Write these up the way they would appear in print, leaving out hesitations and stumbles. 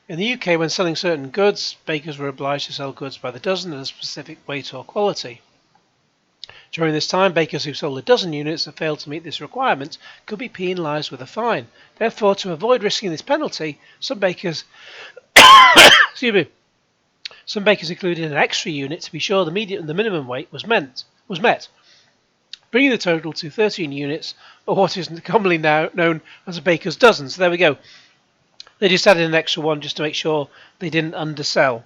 In the UK, when selling certain goods, bakers were obliged to sell goods by the dozen at a specific weight or quality. During this time, bakers who sold a dozen units and failed to meet this requirement could be penalised with a fine. Therefore, to avoid risking this penalty, some bakers included an extra unit to be sure the minimum weight was met, bringing the total to 13 units, or what is commonly now known as a baker's dozen. So there we go. They just added an extra one just to make sure they didn't undersell.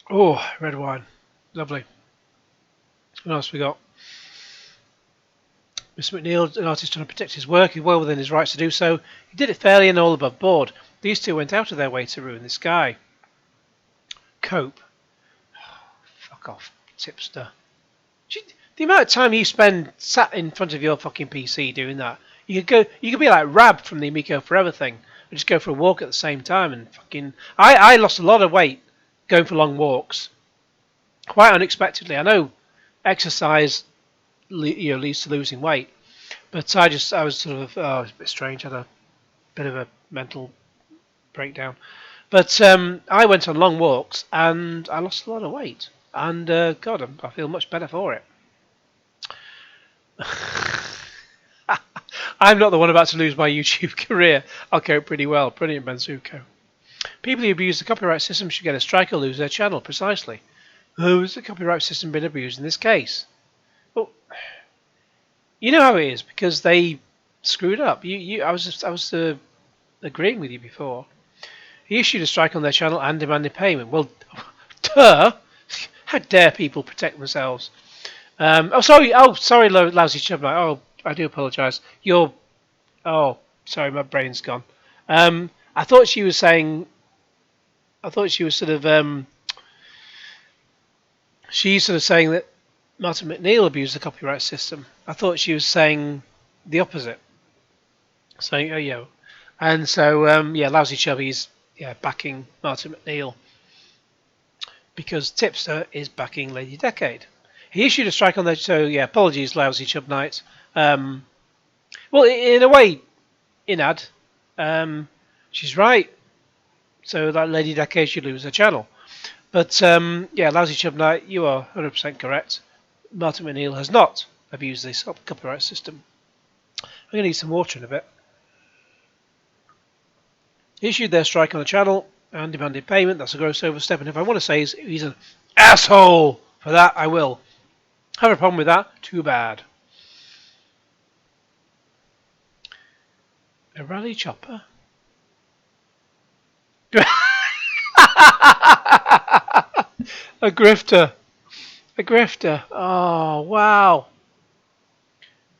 Oh, red wine. Lovely. What else we got? Mr. McNeil, an artist trying to protect his work, he's well within his rights to do so. He did it fairly and all above board. These two went out of their way to ruin this guy. Cope. Fuck off, tipster. The amount of time you spend sat in front of your fucking PC doing that. You could be like Rab from the Amico Forever thing, and just go for a walk at the same time and fucking. I lost a lot of weight going for long walks, quite unexpectedly. I know exercise, leads to losing weight, but I was sort of it was a bit strange. I had a bit of a mental breakdown, but I went on long walks and I lost a lot of weight, and God, I feel much better for it. I'm not the one about to lose my YouTube career. I'll cope pretty well. Brilliant, Benzuko. People who abuse the copyright system should get a strike or lose their channel. Precisely. Oh, has the copyright system been abused in this case? Well, you know how it is because they screwed up. I was agreeing with you before. He issued a strike on their channel and demanded payment. Well, duh! How dare people protect themselves? Sorry, lousy chub. Oh, I do apologise. Sorry, my brain's gone. I thought she was saying. I thought she was sort of. She's sort of saying that Martin McNeil abused the copyright system. I thought she was saying the opposite. Saying, oh, yeah. And so, Lousy Chubby's backing Martin McNeil because Tipster is backing Lady Decade. He issued a strike on that, so apologies, Lousy Chub Knight. Well, in a way, Inad, she's right. So that Lady Decade should lose her channel. But Lousy Chub Knight, you are 100% correct. Martin McNeil has not abused this copyright system. I'm going to need some water in a bit. He issued their strike on the channel and demanded payment. That's a gross overstep. And if I want to say he's an asshole for that, I will. Have a problem with that? Too bad. A rally chopper? A grifter. A grifter. Oh, wow.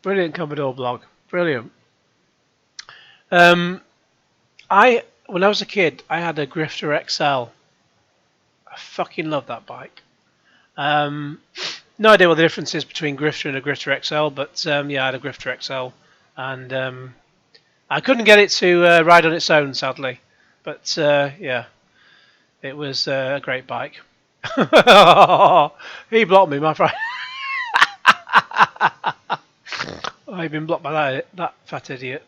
Brilliant Commodore blog. Brilliant. When I was a kid, I had a Grifter XL. I fucking love that bike. No idea what the difference is between Grifter and a Grifter XL, but I had a Grifter XL, and I couldn't get it to ride on its own, sadly. But it was a great bike. He blocked me, my friend. I've been blocked by that fat idiot.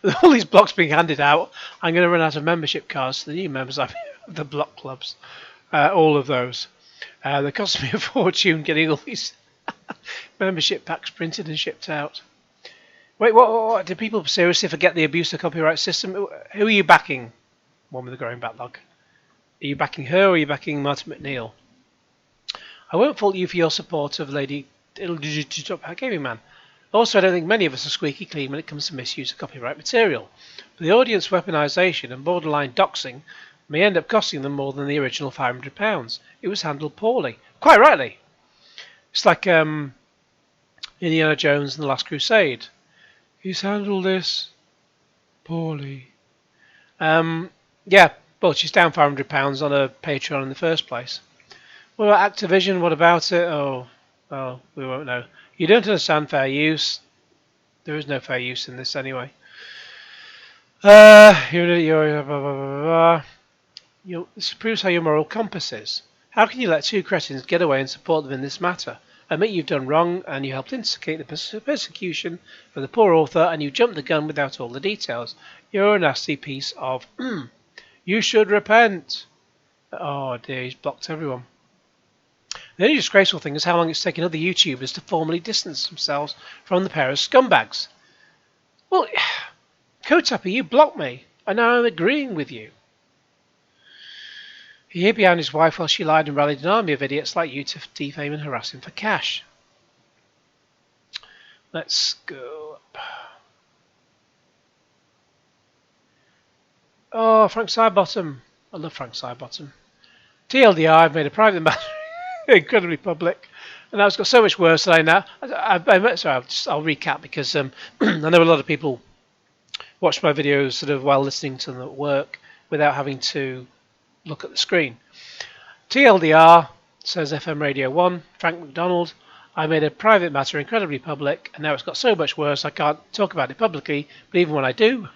With all these blocks being handed out, I'm going to run out of membership cards to the new members of the block clubs. All of those. They cost me a fortune getting all these membership packs printed and shipped out. Wait, what? Did people seriously forget the abuse of copyright system? Who are you backing? One with a growing backlog. Are you backing her or are you backing Martin McNeil? I won't fault you for your support of Lady Gaming Man. Also, I don't think many of us are squeaky clean when it comes to misuse of copyright material. But the audience weaponisation and borderline doxing may end up costing them more than the original £500. It was handled poorly. Quite rightly. It's like Indiana Jones and the Last Crusade. He's handled this poorly. Well, she's down £500 on her Patreon in the first place. What about Activision? What about it? Oh, we won't know. You don't understand fair use. There is no fair use in this anyway. This proves how your moral compass is. How can you let two cretins get away and support them in this matter? Admit you've done wrong and you helped instigate the persecution for the poor author and you jumped the gun without all the details. You're a nasty piece of... You should repent. Oh dear, he's blocked everyone. The only disgraceful thing is how long it's taken other YouTubers to formally distance themselves from the pair of scumbags. Well, Kotapper, you blocked me, and now I'm agreeing with you. He hid behind his wife while she lied and rallied an army of idiots like you to defame and harass him for cash. Let's go up. Oh, Frank Sidebottom. I love Frank Sidebottom. TLDR, I've made a private matter incredibly public, and now it's got so much worse that I'll recap because I know a lot of people watch my videos sort of while listening to them at work without having to look at the screen. TLDR, says FM Radio 1, Frank McDonald, I made a private matter incredibly public, and now it's got so much worse I can't talk about it publicly, but even when I do,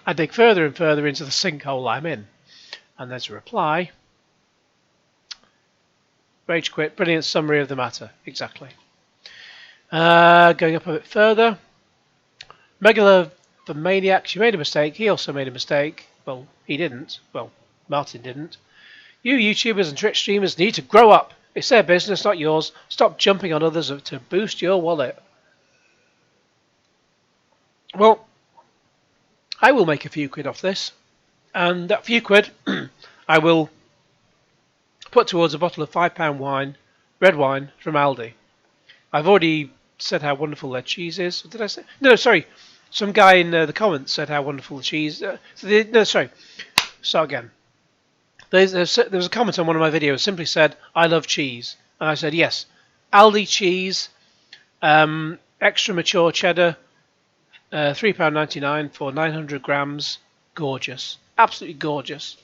I dig further and further into the sinkhole I'm in. And there's a reply. Rage quit. Brilliant summary of the matter. Exactly. Going up a bit further. Megala the Maniac. She made a mistake. He also made a mistake. Well, he didn't. Well, Martin didn't. You YouTubers and Twitch streamers need to grow up. It's their business, not yours. Stop jumping on others to boost your wallet. Well, I will make a few quid off this. And that few quid I will put towards a bottle of £5 wine, red wine from Aldi. I've already said how wonderful their cheese is. Did I say? No, sorry. Some guy in the comments said how wonderful the cheese. No, sorry. Start again. There was a comment on one of my videos. Simply said, "I love cheese," and I said, "Yes, Aldi cheese, extra mature cheddar, £3.99 for 900 grams. Gorgeous, absolutely gorgeous.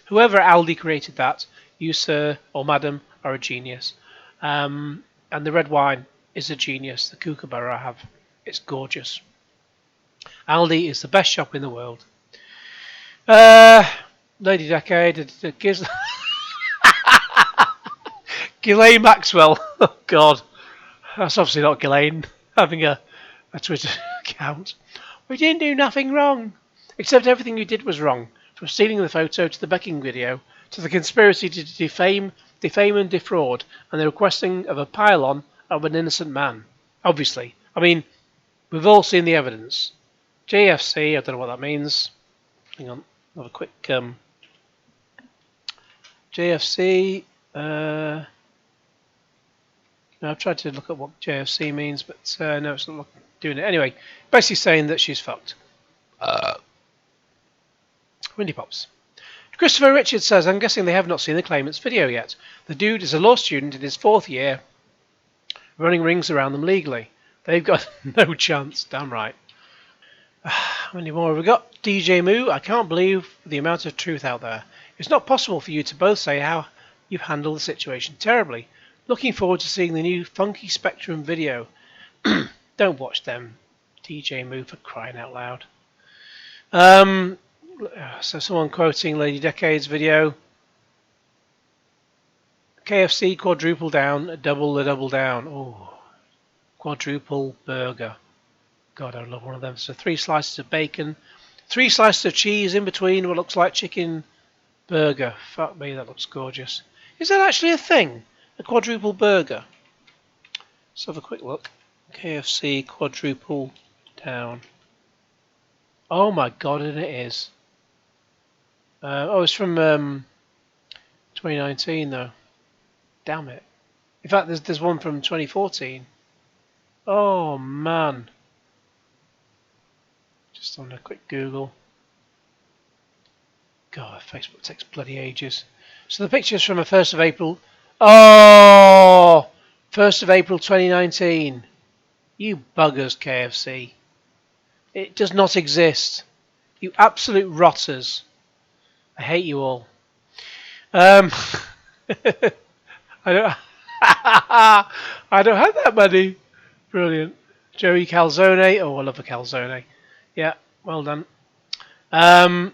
Whoever at Aldi created that." You, sir, or madam, are a genius. And the red wine is a genius. The kookaburra I have. It's gorgeous. Aldi is the best shop in the world. Lady Decade gives... Ghislaine Maxwell. Oh, God. That's obviously not Ghislaine having a Twitter account. We didn't do nothing wrong. Except everything you did was wrong. From stealing the photo to the becking video, to the conspiracy to defame and defraud, and the requesting of a pile-on of an innocent man. Obviously. I mean, we've all seen the evidence. JFC, I don't know what that means. Hang on, I'll have a quick... JFC... no, I've tried to look at what JFC means, but no, it's not doing it. Anyway, basically saying that she's fucked. Windy Pops. Christopher Richards says, I'm guessing they have not seen the claimant's video yet. The dude is a law student in his 4th year, running rings around them legally. They've got no chance. Damn right. How many more have we got? DJ Moo, I can't believe the amount of truth out there. It's not possible for you to both say how you've handled the situation terribly. Looking forward to seeing the new Funky Spectrum video. Don't watch them, DJ Moo, for crying out loud. So someone quoting Lady Decade's video. KFC quadruple down, double the double down. Oh, quadruple burger. God, I would love one of them. So 3 slices of bacon, 3 slices of cheese in between what looks like chicken burger. Fuck me, that looks gorgeous. Is that actually a thing? A quadruple burger? Let's have a quick look. KFC quadruple down. Oh my God, and it is. It's from 2019 though. Damn it. In fact, there's one from 2014. Oh man. Just on a quick Google. God, Facebook takes bloody ages. So the picture's from a 1st of April. Oh! 1st of April 2019. You buggers, KFC. It does not exist. You absolute rotters. I hate you all. I don't I don't have that money. Brilliant. Joey Calzone. Oh, I love a calzone. Yeah, well done. RJ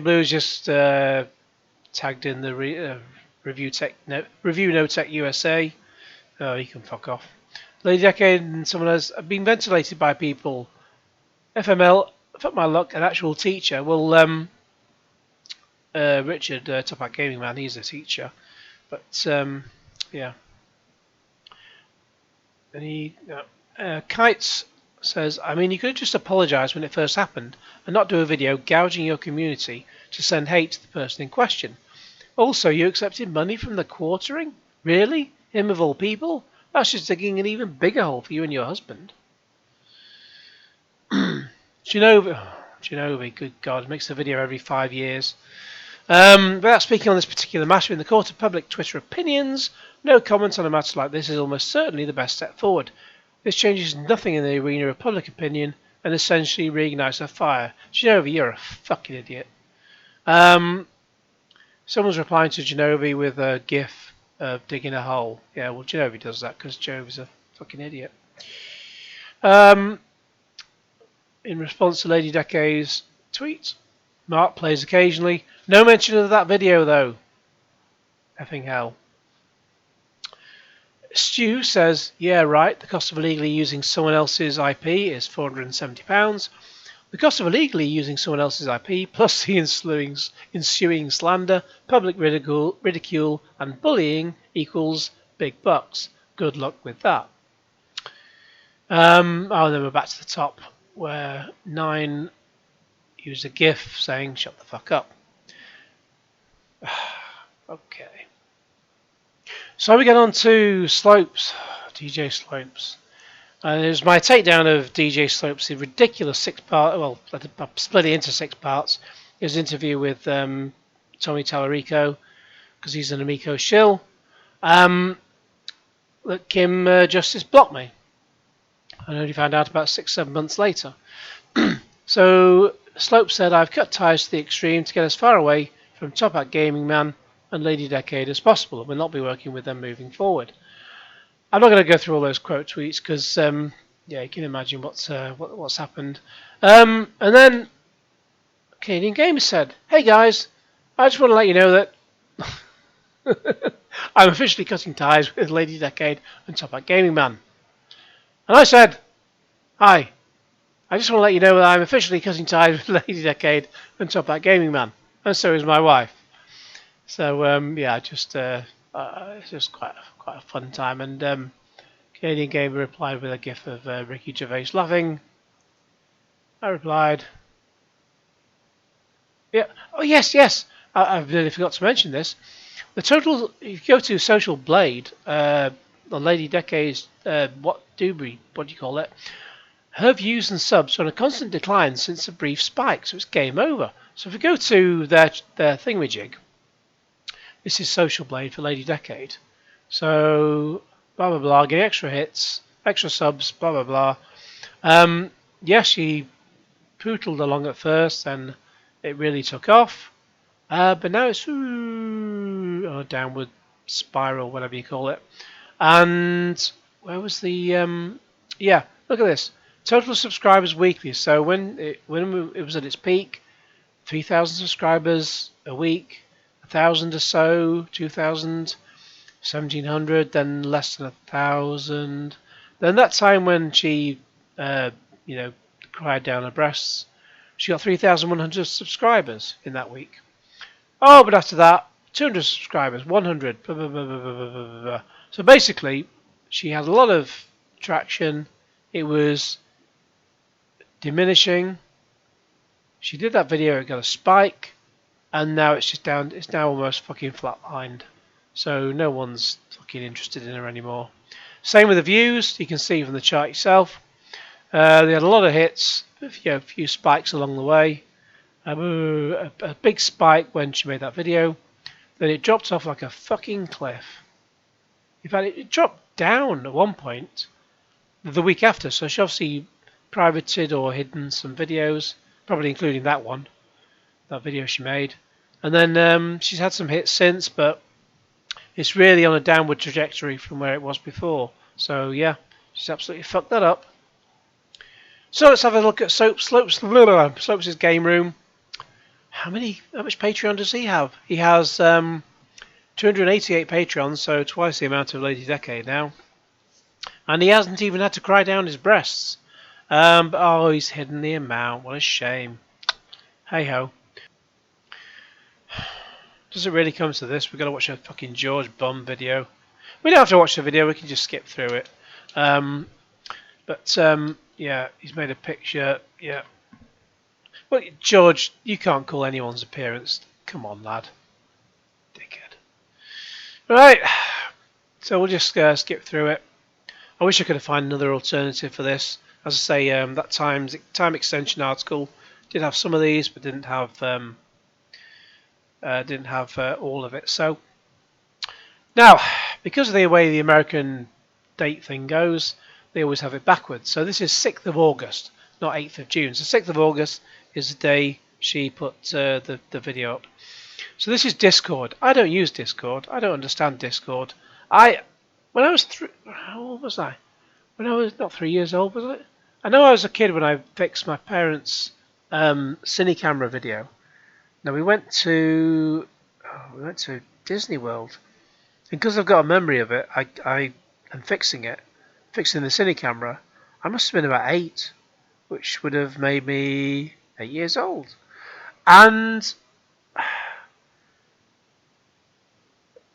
Blues just tagged in the Review No Tech USA. Oh, he can fuck off. Lady Decade and someone has been ventilated by people. FML, fuck my luck, an actual teacher. Well, Richard, Top Hat Gaming Man, he's a teacher. But, yeah. And he, Kites says, I mean, you could have just apologised when it first happened and not do a video gouging your community to send hate to the person in question. Also, you accepted money from the quartering? Really? Him of all people? That's just digging an even bigger hole for you and your husband. Genovi, good God, makes a video every 5 years. Without speaking on this particular matter in the court of public Twitter opinions, no comment on a matter like this is almost certainly the best step forward. This changes nothing in the arena of public opinion and essentially reignites a fire. Genovi, you're a fucking idiot. Someone's replying to Genovi with a gif of digging a hole. Yeah, well, Genovi does that because Genovi's a fucking idiot. In response to Lady Decade's tweet, Mark plays occasionally. No mention of that video, though. Effing hell. Stu says, yeah, right, the cost of illegally using someone else's IP is £470. The cost of illegally using someone else's IP, plus the ensuing slander, public ridicule and bullying equals big bucks. Good luck with that. Then we're back to the top, where 9 used a GIF saying, shut the fuck up. Okay. So we get on to Slopes, DJ Slopes. And it was my takedown of DJ Slopes, the ridiculous 6-part, well, I split it into 6 parts. His interview with Tommy Tallarico, because he's an Amico shill. That Kim Justice blocked me. I only found out about 6-7 months later. So Slope said, I've cut ties to the extreme to get as far away from Top Hat Gaming Man and Lady Decade as possible, and will not be working with them moving forward. I'm not going to go through all those quote tweets because, yeah, you can imagine what's happened. And then Canadian Gamer said, hey guys, I just want to let you know that I'm officially cutting ties with Lady Decade and Top Hat Gaming Man. And I said, hi, I just want to let you know that I'm officially cutting ties with Lady Decade and Top Hat Gaming Man. And so is my wife. So, yeah, it's just quite a fun time. And Canadian Gamer replied with a gif of Ricky Gervais laughing. I replied, yeah, oh yes, I really forgot to mention this. The total, if you go to Social Blade, the Lady Decade's, what do you call it? Her views and subs are on a constant decline since a brief spike, so it's game over. So if we go to their thingamajig, this is Social Blade for Lady Decade. So, blah, blah, blah, getting extra hits, extra subs, blah, blah, blah. Yeah, she pootled along at first, and it really took off. But now it's on a downward spiral, whatever you call it. And where was the... yeah, look at this. Total subscribers weekly. So when it was at its peak, 3,000 subscribers a week, 1,000 or so, 2,000, 1,700, then less than 1,000. Then that time when she, cried down her breasts, she got 3,100 subscribers in that week. Oh, but after that, 200 subscribers, 100. Blah, blah, blah, blah, blah, blah, blah. So basically, she had a lot of traction. It was diminishing. She did that video, it got a spike, and now it's just down. It's now almost fucking flatlined. So no one's fucking interested in her anymore. Same with the views. You can see from the chart yourself. They had a lot of hits, a few spikes along the way. A big spike when she made that video. Then it dropped off like a fucking cliff. In fact, it dropped down at one point the week after. So she obviously privated or hidden some videos, probably including that one, that video she made. And then she's had some hits since, but it's really on a downward trajectory from where it was before. So yeah, she's absolutely fucked that up. So let's have a look at Slopes' game room. How much Patreon does he have? He has 288 Patreons, so twice the amount of Lady Decade now. And he hasn't even had to cry down his breasts. But oh, he's hidden the amount. What a shame. Hey ho. Does it really come to this? We've got to watch a fucking George Bum video. We don't have to watch the video, we can just skip through it. Yeah, he's made a picture. Yeah. Well, George, you can't call anyone's appearance. Come on, lad. Dickhead. Right. So we'll just skip through it. I wish I could have found another alternative for this. As I say, that time extension article did have some of these, but didn't have all of it. So now, because of the way the American date thing goes, they always have it backwards. So this is 6th of August, not 8th of June. So 6th of August is the day she put the video up. So this is Discord. I don't use Discord. I don't understand Discord. When I was how old was I? When I was not 3 years old, was it? I know I was a kid when I fixed my parents' cine camera video. Now we went to Disney World, and because I've got a memory of it, I am fixing the cine camera. I must have been about 8, which would have made me 8 years old. And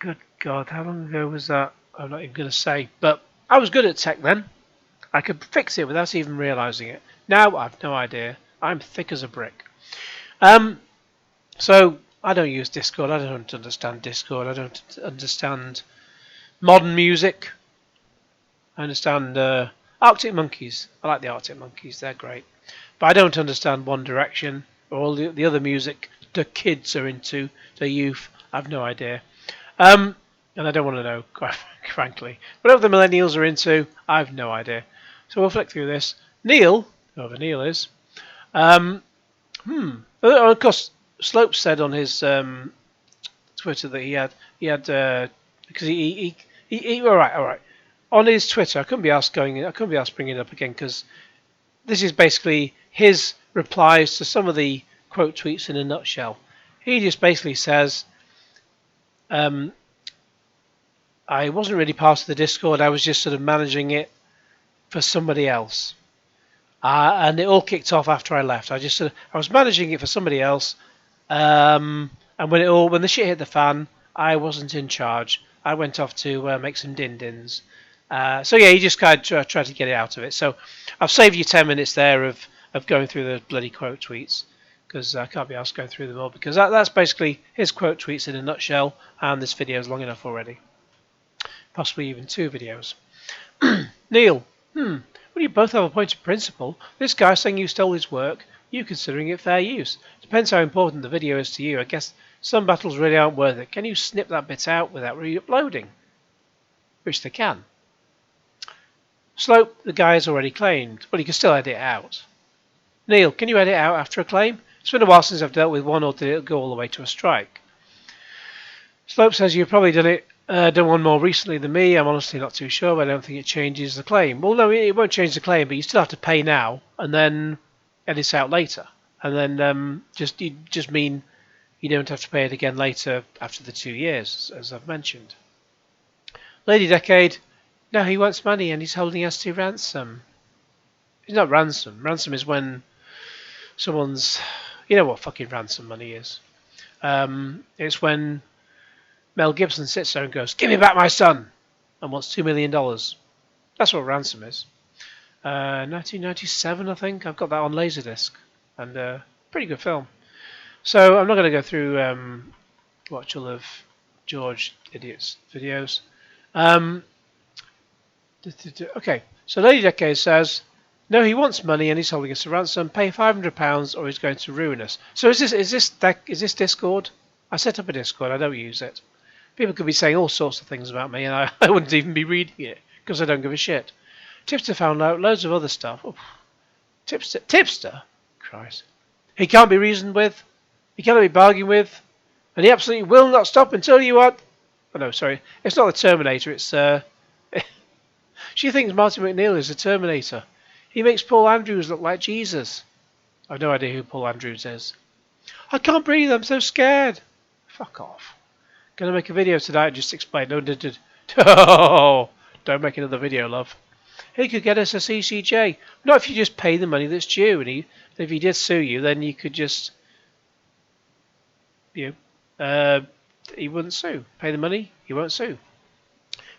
good God, how long ago was that? I'm not even going to say, but I was good at tech then. I could fix it without even realising it. Now I've no idea. I'm thick as a brick. So I don't use Discord. I don't understand Discord. I don't understand modern music. I understand Arctic Monkeys. I like the Arctic Monkeys. They're great. But I don't understand One Direction or all the other music the kids are into, the youth. I have no idea. And I don't want to know, quite frankly. Whatever the millennials are into, I have no idea. So we'll flick through this. Neil, whoever Neil is. Of course, Slope said on his Twitter that he had because he all right. On his Twitter, I couldn't be asked bringing it up again because this is basically his replies to some of the quote tweets in a nutshell. He just basically says, I wasn't really part of the Discord. I was just sort of managing it for somebody else. And it all kicked off after I left. I was managing it for somebody else. And when the shit hit the fan, I wasn't in charge. I went off to make some din-dins. So yeah, he just kind of tried to get it out of it. So I've saved you 10 minutes there of going through the bloody quote tweets, because I can't be asked going through them all, because that's basically his quote tweets in a nutshell, and this video is long enough already. Possibly even 2 videos. Neil, well, you both have a point of principle. This guy saying you stole his work, you considering it fair use. Depends how important the video is to you. I guess some battles really aren't worth it. Can you snip that bit out without re-uploading? Which they can. Slope, the guy has already claimed. Well, you can still edit it out. Neil, can you edit out after a claim? It's been a while since I've dealt with one, or did it go all the way to a strike? Slope says you've probably done one more recently than me. I'm honestly not too sure, but I don't think it changes the claim. Well, no, it won't change the claim, but you still have to pay now and then edit out later. And then just mean you don't have to pay it again later after the 2 years, as I've mentioned. Lady Decade, no, he wants money and he's holding us to ransom. It's not ransom. Ransom is when someone's... You know what fucking ransom money is. It's when Mel Gibson sits there and goes, "Give me back my son," and wants $2 million. That's what ransom is. 1997, I think. I've got that on Laserdisc. And pretty good film. So I'm not going to go through watch all of George Idiot's videos. Okay, so Lady Decade says, no, he wants money and he's holding us to ransom. Pay £500 or he's going to ruin us. So is this Discord? I set up a Discord. I don't use it. People could be saying all sorts of things about me, and I wouldn't even be reading it because I don't give a shit. Tipster found out loads of other stuff. Oh, Tipster? Christ. He can't be reasoned with. He cannot be bargained with. And he absolutely will not stop until you are... Oh, no, sorry. It's not the Terminator. It's... She thinks Martin McNeil is a Terminator. He makes Paul Andrews look like Jesus. I've no idea who Paul Andrews is. I can't breathe. I'm so scared. Fuck off. Gonna make a video tonight and just explain. No, don't make another video, love. he could get us a CCJ. Not if you just pay the money that's due. And if he did sue you, then you could just, he wouldn't sue. Pay the money, he won't sue.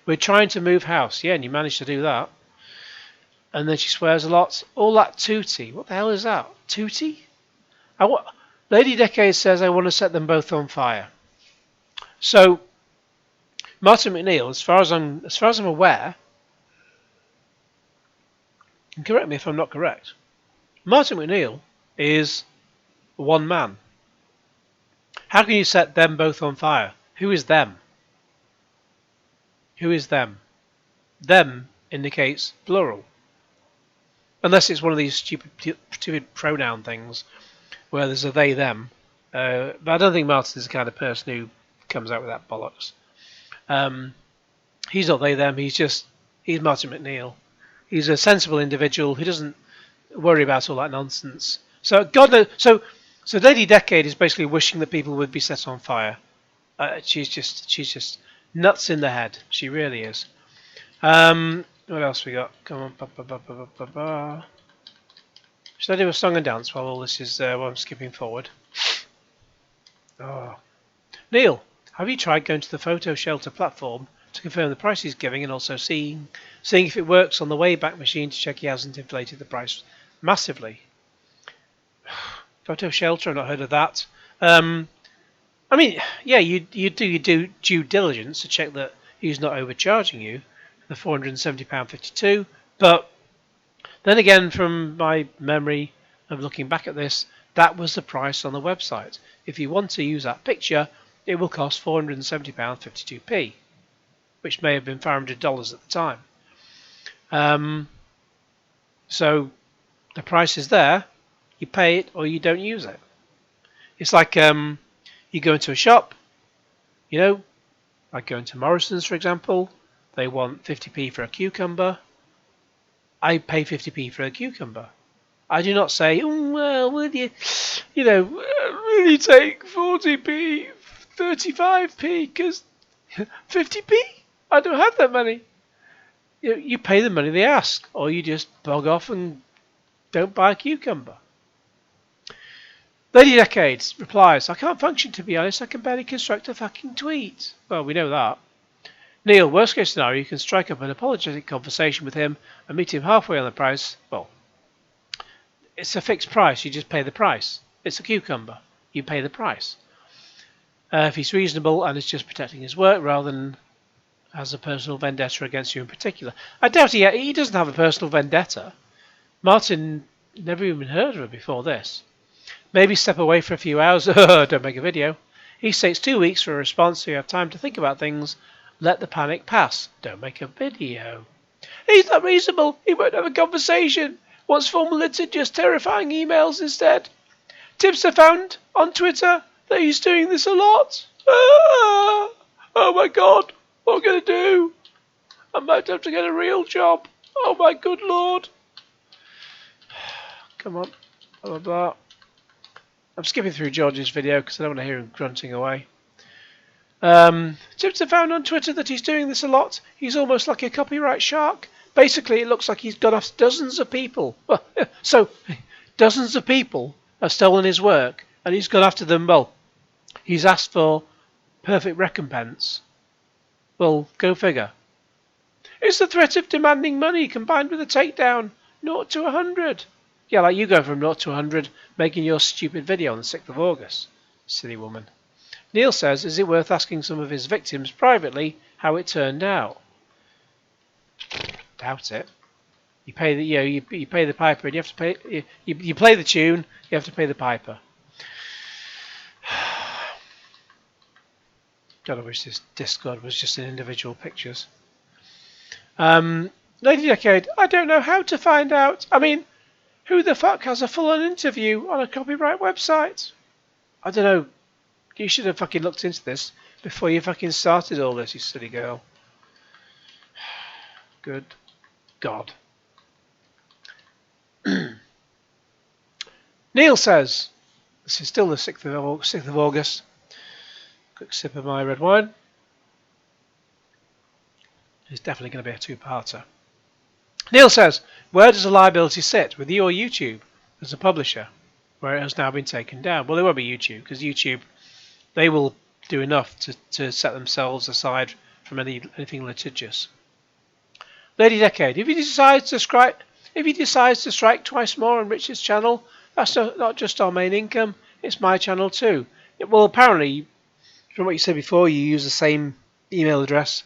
We're trying to move house. Yeah, and you managed to do that. And then she swears a lot. All that tootie. What the hell is that? Tootie? Lady Decade says, I want to set them both on fire. So, Martin McNeil, as far as I'm aware, and correct me if I'm not correct, Martin McNeil is one man. How can you set them both on fire? Who is them? Who is them? Them indicates plural. Unless it's one of these stupid pronoun things where there's a they, them. But I don't think Martin is the kind of person who comes out with that bollocks. He's not they, them. He's Martin McNeil. He's a sensible individual who doesn't worry about all that nonsense. So God knows. So Lady Decade is basically wishing that people would be set on fire. She's just nuts in the head. She really is. What else we got? Come on. Should I do a song and dance while all this is while I'm skipping forward? Oh. Neil, have you tried going to the photo shelter platform to confirm the price he's giving and also seeing if it works on the Wayback Machine to check he hasn't inflated the price massively? Photo shelter, I've not heard of that. I mean, yeah, you do due diligence to check that he's not overcharging you the £470.52, but then again, from my memory of looking back at this, that was the price on the website. If you want to use that picture, it will cost £470.52p, which may have been $500 at the time. So the price is there, you pay it or you don't use it. It's like you go into a shop, like going to Morrison's, for example. They want 50p for a cucumber. I pay 50p for a cucumber. I do not say, well, will you really take 40p, 35p, because 50p? I don't have that money. You pay the money they ask, or you just bog off and don't buy a cucumber. Lady Decades replies, I can't function, to be honest. I can barely construct a fucking tweet. Well, we know that. Neil, worst case scenario, you can strike up an apologetic conversation with him and meet him halfway on the price. Well, it's a fixed price. You just pay the price. It's a cucumber. You pay the price. If he's reasonable and is just protecting his work rather than has a personal vendetta against you in particular. I doubt he doesn't have a personal vendetta. Martin never even heard of her before this. Maybe step away for a few hours. Don't make a video. He states 2 weeks for a response, so you have time to think about things. Let the panic pass. Don't make a video. He's not reasonable. He won't have a conversation. Wants formulated, just terrifying emails instead. Tips are found on Twitter that he's doing this a lot. Oh my God. What am I going to do? I might have to get a real job. Oh my good Lord. Come on. Blah, blah, blah. I'm skipping through George's video because I don't want to hear him grunting away. Tips are found on Twitter that he's doing this a lot. He's almost like a copyright shark. Basically, it looks like he's gone after dozens of people. Well, so, dozens of people have stolen his work, and he's gone after them. Well, he's asked for perfect recompense. Well, go figure. It's the threat of demanding money combined with a takedown. 0 to 100. Yeah, like you go from 0 to 100 making your stupid video on the 6th of August. Silly woman. Neil says, is it worth asking some of his victims privately how it turned out? Doubt it. You pay the you pay the piper and you have to pay you play the tune, you have to pay the piper. God, I wish this Discord was just in individual pictures. Lady Decade, I don't know how to find out. I mean, who the fuck has a full-on interview on a copyright website? I don't know. You should have fucking looked into this before you fucking started all this, you silly girl. Good God. Neil says, this is still the 6th of August. Quick sip of my red wine. It's definitely going to be a two-parter. Neil says, where does the liability sit, with you or YouTube as a publisher, where it has now been taken down? Well, it won't be YouTube, because YouTube, they will do enough to set themselves aside from anything litigious. Lady Decade, if he decides to strike twice more on Richard's channel, that's not just our main income, it's my channel too. Well, apparently, from what you said before, you use the same email address.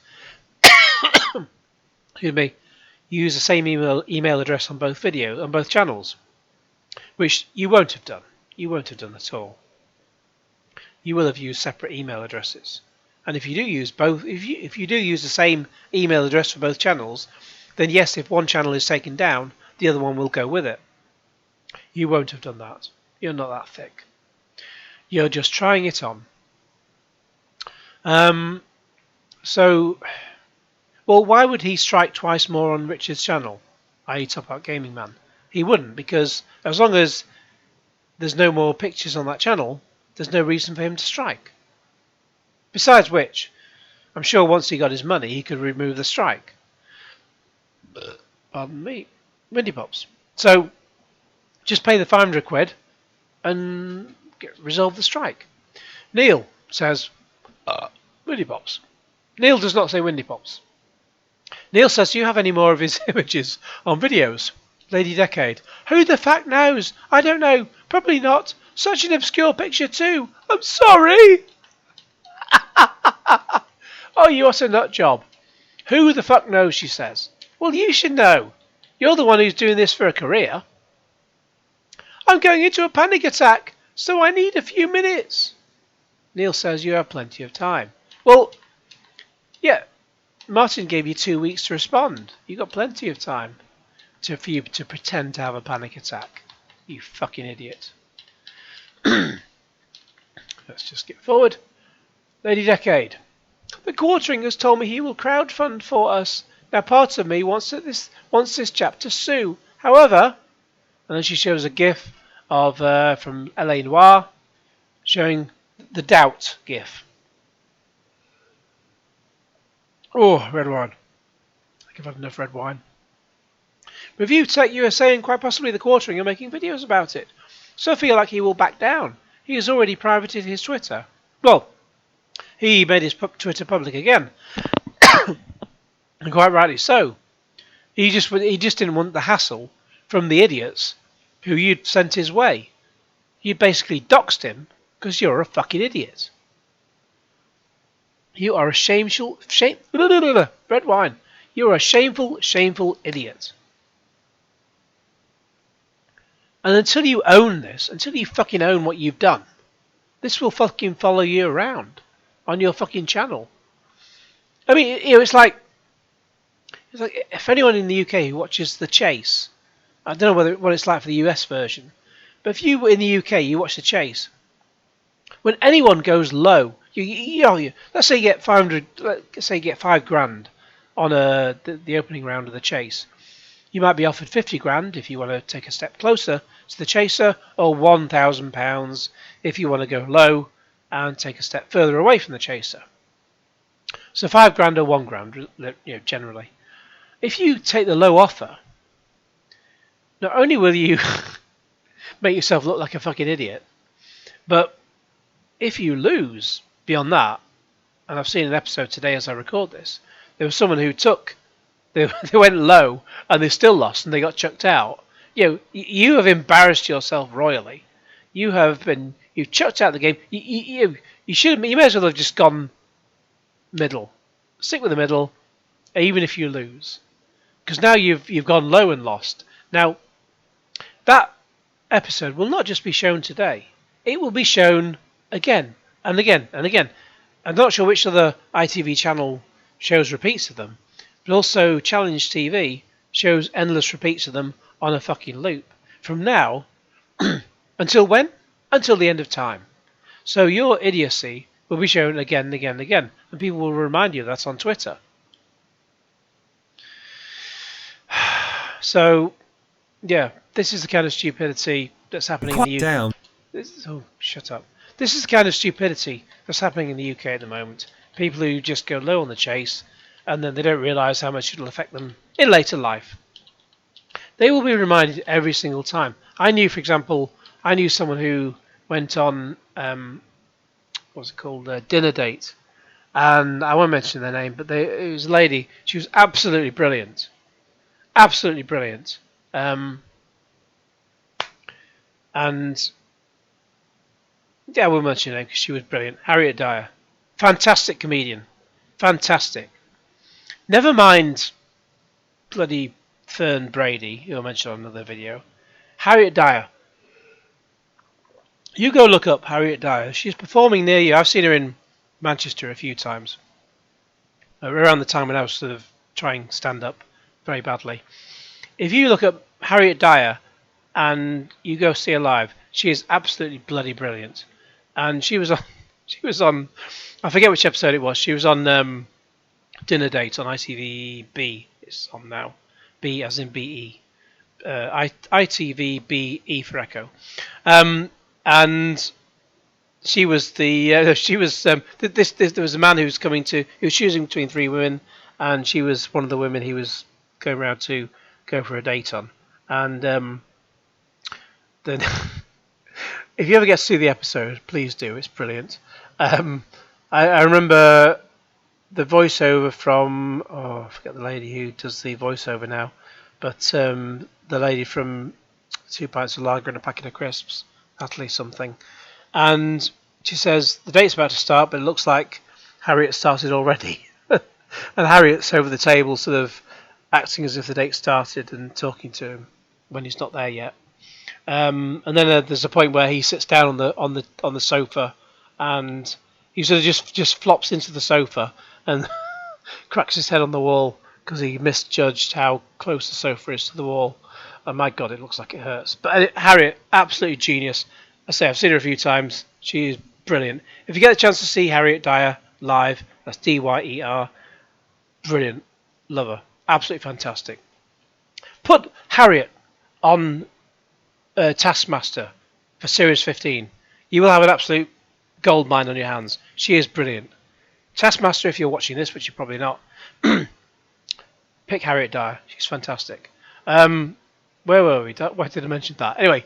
Excuse me. You use the same email address on both channels, which you won't have done. You won't have done at all. You will have used separate email addresses. And if you do use both, if you do use the same email address for both channels, then yes, if one channel is taken down, the other one will go with it. You won't have done that. You're not that thick. You're just trying it on. Well, why would he strike twice more on Richard's channel, i.e. Top Out Gaming Man? He wouldn't, because as long as there's no more pictures on that channel, there's no reason for him to strike. Besides which, I'm sure once he got his money, he could remove the strike. Pardon me. Windy Pops. So, just pay the 500 quid and resolve the strike. Neil says, Windy Pops. Neil does not say Windy Pops. Neil says, do you have any more of his images on videos? Lady Decade. Who the fuck knows? I don't know. Probably not. Such an obscure picture too. I'm sorry. Oh, you utter nut job. Who the fuck knows, she says. Well, you should know. You're the one who's doing this for a career. I'm going into a panic attack, so I need a few minutes. Neil says you have plenty of time. Well, yeah, Martin gave you 2 weeks to respond. You got plenty of time for you to pretend to have a panic attack. You fucking idiot. Let's just get forward. Lady Decade. The Quartering has told me he will crowdfund for us. Now part of me wants this chap to sue. However, and then she shows a gif of from LA Noire showing the doubt gif. Oh, red wine. I think I've had enough red wine. Review Tech USA and quite possibly the Quartering are making videos about it. So I feel like he will back down. He has already privated his Twitter. Well, he made his Twitter public again. And quite rightly so. He just didn't want the hassle from the idiots who you'd sent his way. You basically doxed him because you're a fucking idiot. You are a red wine. You're a shameful idiot. And until you own this, until you fucking own what you've done, this will fucking follow you around on your fucking channel. I mean, you know, it's like if anyone in the UK who watches The Chase, I don't know what it's like for the US version, but if you in the UK you watch The Chase, when anyone goes low, let's say you get 500, let's say you get $5,000 on the opening round of The Chase. You might be offered 50 grand if you want to take a step closer to the chaser, or £1,000 if you want to go low and take a step further away from the chaser. So 5 grand or 1 grand, generally. If you take the low offer, not only will you make yourself look like a fucking idiot, but if you lose beyond that, and I've seen an episode today as I record this, there was someone who they went low and they still lost and they got chucked out. You have embarrassed yourself royally. You've chucked out the game. You may as well have just gone middle. Stick with the middle, even if you lose, because now you've gone low and lost. Now that episode will not just be shown today; it will be shown again and again and again. I'm not sure which other ITV channel shows repeats of them, but also Challenge TV shows endless repeats of them on a fucking loop from now until when? Until the end of time. So your idiocy will be shown again and again and again, and people will remind you that's on Twitter. So, yeah, this is the kind of stupidity that's happening in the UK. Down. Shut up. This is the kind of stupidity that's happening in the UK at the moment. People who just go low on the chase, and then they don't realise how much it'll affect them in later life. they will be reminded every single time. I knew, for example, someone who went on what's it called, dinner date, and I won't mention their name, but it was a lady. She was absolutely brilliant, absolutely brilliant, and yeah, I won't mention her name because she was brilliant. Harriet Dyer, fantastic comedian, fantastic. Never mind bloody Fern Brady, who I mentioned on another video. Harriet Dyer. You go look up Harriet Dyer. She's performing near you. I've seen her in Manchester a few times. Around the time when I was sort of trying stand up very badly. If you look up Harriet Dyer and you go see her live, she is absolutely bloody brilliant. And she was on I forget which episode it was. She was on Dinner Date on ITVB. It's on now. B as in BE. ITVBE for Echo. And she was there was a man who was choosing between three women, and she was one of the women he was going around to go for a date on. And then if you ever get to see the episode, please do. It's brilliant. I remember the voiceover from I forget the lady who does the voiceover now, but the lady from 2 Pints of Lager and a Packet of Crisps, Natalie something, and she says the date's about to start, but it looks like Harriet started already. And Harriet's over the table, sort of acting as if the date started and talking to him when he's not there yet. And then there's a point where he sits down on the sofa, and he sort of just flops into the sofa and cracks his head on the wall because he misjudged how close the sofa is to the wall. Oh my God, it looks like it hurts. But Harriet, absolutely genius. I say I've seen her a few times. She is brilliant. If you get a chance to see Harriet Dyer live, that's Dyer. Brilliant. Love her. Absolutely fantastic. Put Harriet on Taskmaster for Series 15. You will have an absolute goldmine on your hands. She is brilliant. Taskmaster, if you're watching this, which you're probably not, pick Harriet Dyer. She's fantastic. Where were we? Why did I mention that? Anyway.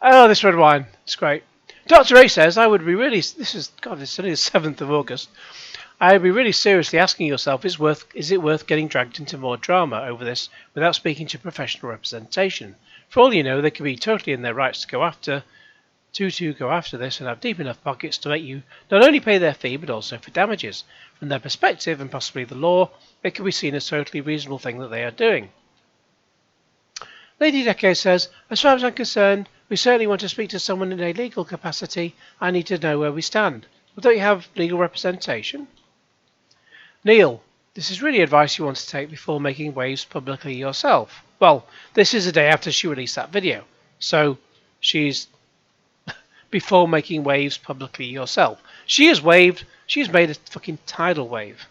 Oh, this red wine. It's great. Dr. A says, I would be really... it's only the 7th of August. I would be really seriously asking yourself, is it worth getting dragged into more drama over this without speaking to professional representation? For all you know, they could be totally in their rights to go after this and have deep enough pockets to make you not only pay their fee but also for damages. From their perspective and possibly the law, it could be seen as a totally reasonable thing that they are doing. Lady Decade says, as far as I'm concerned, we certainly want to speak to someone in a legal capacity. I need to know where we stand. Well, don't you have legal representation? Neil, this is really advice you want to take before making waves publicly yourself. Well, this is the day after she released that video. So she's before making waves publicly yourself. She has waved. She's made a fucking tidal wave.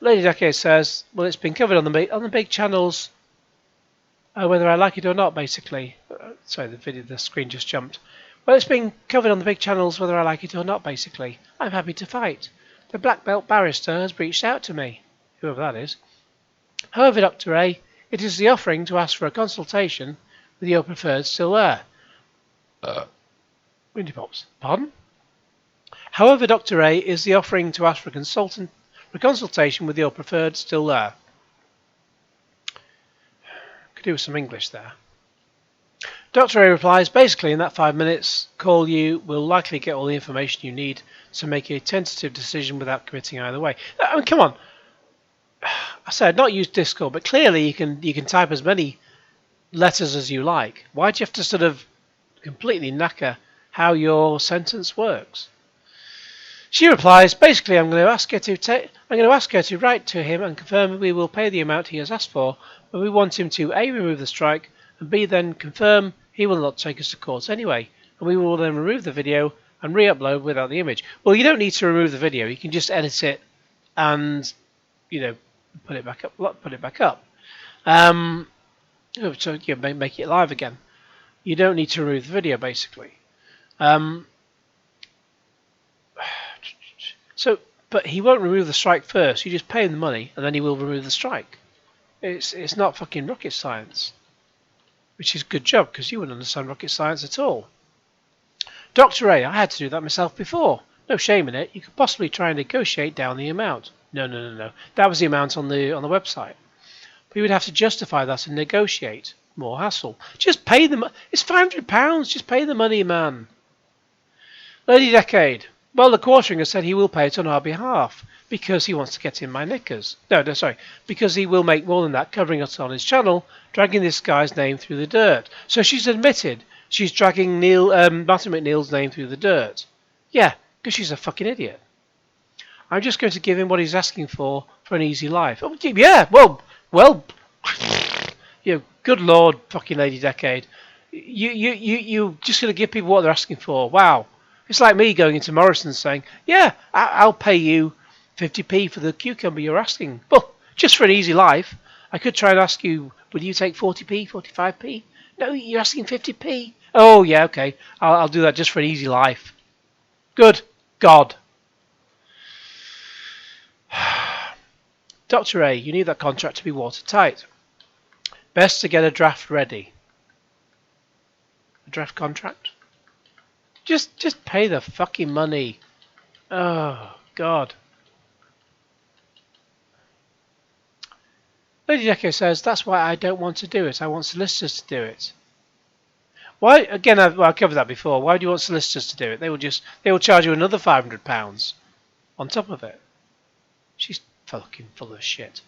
Lady Decade says, well, it's been covered on the big channels, whether I like it or not, basically. Sorry, the screen just jumped. Well, it's been covered on the big channels, whether I like it or not, basically. I'm happy to fight. The black belt barrister has reached out to me, whoever that is. However, Dr. A, it is the offering to ask for a consultation with your preferred still there. Windy Pops. Pardon? However, Dr. A, is the offering to ask for a consultation with your preferred still there. Could do with some English there. Dr. A replies, basically in that 5 minutes call you will likely get all the information you need to make a tentative decision without committing either way. I mean, come on. I said not use Discord, but clearly you can type as many letters as you like. Why do you have to sort of completely knacker how your sentence works? She replies, basically I'm going to ask her to write to him and confirm we will pay the amount he has asked for, but we want him to A, remove the strike, and B, then confirm he will not take us to court anyway, and we will then remove the video and re-upload without the image. Well, you don't need to remove the video. You can just edit it and, put it back up. So you make it live again. You don't need to remove the video, basically. So But he won't remove the strike first. You just pay him the money, and then he will remove the strike. It's not fucking rocket science. Which is a good job, because you wouldn't understand rocket science at all. Dr. A, I had to do that myself before. No shame in it. You could possibly try and negotiate down the amount. No. That was the amount on the website. But you would have to justify that and negotiate. More hassle. Just pay them. It's £500. Just pay the money, man. Lady Decade. Well, the quartering has said he will pay it on our behalf because he wants to get in my knickers. No, sorry. Because he will make more than that, covering us on his channel, dragging this guy's name through the dirt. So she's admitted she's dragging Martin McNeil's name through the dirt. Yeah, because she's a fucking idiot. I'm just going to give him what he's asking for an easy life. Oh, yeah, well, you know, good lord, fucking Lady Decade. You just going to give people what they're asking for. Wow. It's like me going into Morrison's saying, yeah, I'll pay you 50p for the cucumber you're asking. Well, just for an easy life. I could try and ask you, would you take 40p, 45p? No, you're asking 50p. Oh, yeah, okay. I'll do that just for an easy life. Good God. Dr. A, you need that contract to be watertight. Best to get a draft ready. A draft contract? Just pay the fucking money. Oh, God. Lady Deco says, that's why I don't want to do it. I want solicitors to do it. Why? Again, I covered that before. Why do you want solicitors to do it? They will charge you another £500 on top of it. She's fucking full of shit.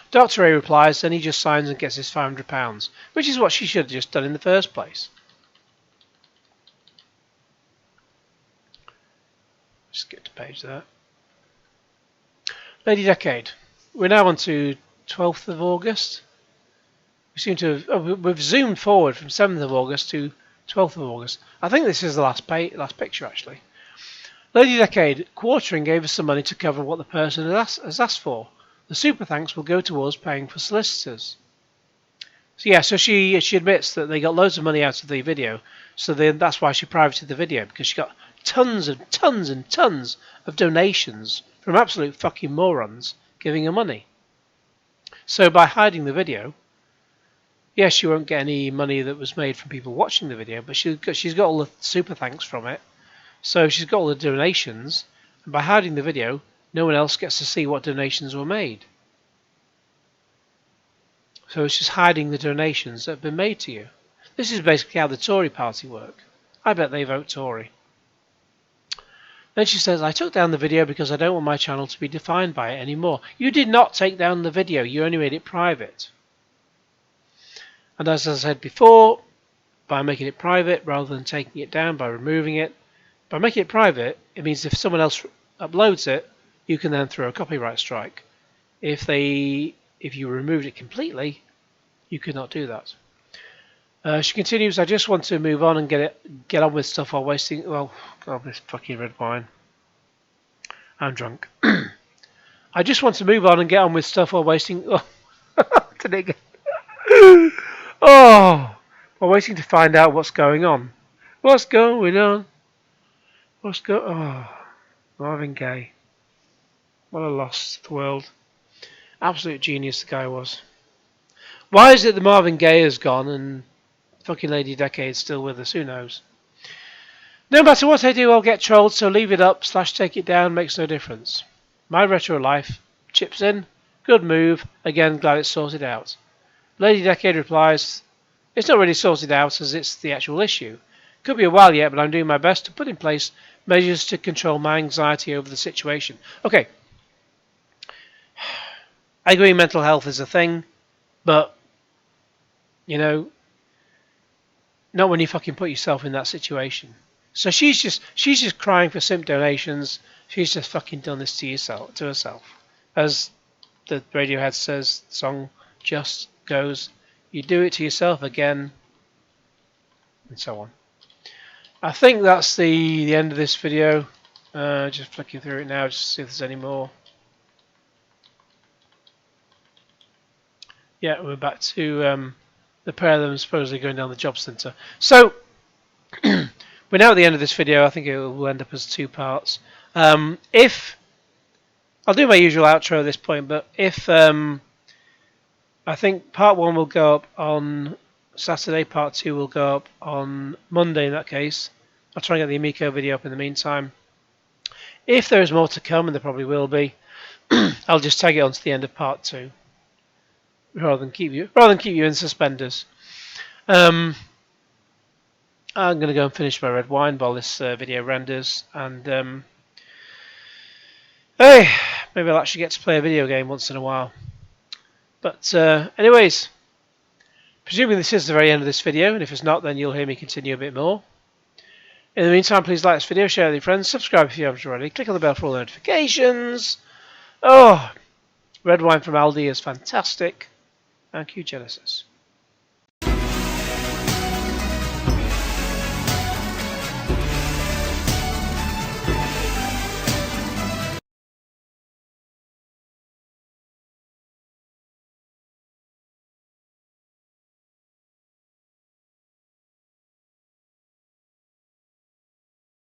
Dr. A replies, then he just signs and gets his £500, which is what she should have just done in the first place. Skip to page there. Lady Decade. We're now on to 12th of August. We seem to have, we've zoomed forward from 7th of August to 12th of August. I think this is the last picture actually. Lady Decade, quartering gave us some money to cover what the person has asked for. The super thanks will go towards paying for solicitors. So yeah, so she admits that they got loads of money out of the video, so that's why she privated the video, because she got tons and tons and tons of donations from absolute fucking morons giving her money. So by hiding the video, yes, she won't get any money that was made from people watching the video, but she's got all the super thanks from it. So she's got all the donations, and by hiding the video, no one else gets to see what donations were made. So it's just hiding the donations that have been made to you. This is basically how the Tory party work. I bet they vote Tory. Then she says, I took down the video because I don't want my channel to be defined by it anymore. You did not take down the video, you only made it private. And as I said before, by making it private rather than taking it down, by removing it, by making it private, it means if someone else uploads it, you can then throw a copyright strike. If you removed it completely, you could not do that. She continues, I just want to move on and get on with stuff while wasting... Well, God, this fucking red wine. I'm drunk. I just want to move on and get on with stuff while wasting... Oh, while waiting to find out what's going on. What's going on? Oh, Marvin Gaye. What a loss to the world. Absolute genius the guy was. Why is it that Marvin Gaye has gone and fucking Lady Decade's still with us? Who knows? No matter what I do, I'll get trolled, so leave it up / take it down makes no difference. My retro life chips in. Good move. Again, glad it's sorted out. Lady Decade replies, it's not really sorted out as it's the actual issue. Could be a while yet, but I'm doing my best to put in place measures to control my anxiety over the situation. Okay. I agree mental health is a thing, but, you know, not when you fucking put yourself in that situation. So she's just crying for simp donations. She's just fucking done this to herself. As the Radiohead says, the song just goes, you do it to yourself again, and so on. I think that's the end of this video. Just flicking through it now just to see if there's any more. Yeah, we're back to the pair of them supposedly going down the job centre. So, we're now at the end of this video. I think it will end up as 2 parts. If I'll do my usual outro at this point, but if I think part 1 will go up on Saturday, part 2 will go up on Monday in that case. I'll try and get the Amico video up in the meantime. If there is more to come, and there probably will be, I'll just tag it on to the end of part 2, rather than keep you in suspenders. I'm going to go and finish my red wine while this video renders, and hey, maybe I'll actually get to play a video game once in a while. But anyways, presuming this is the very end of this video, and if it's not, then you'll hear me continue a bit more. In the meantime, please like this video, share it with your friends, subscribe if you haven't already, click on the bell for all notifications. Oh, red wine from Aldi is fantastic. Thank you, Genesis.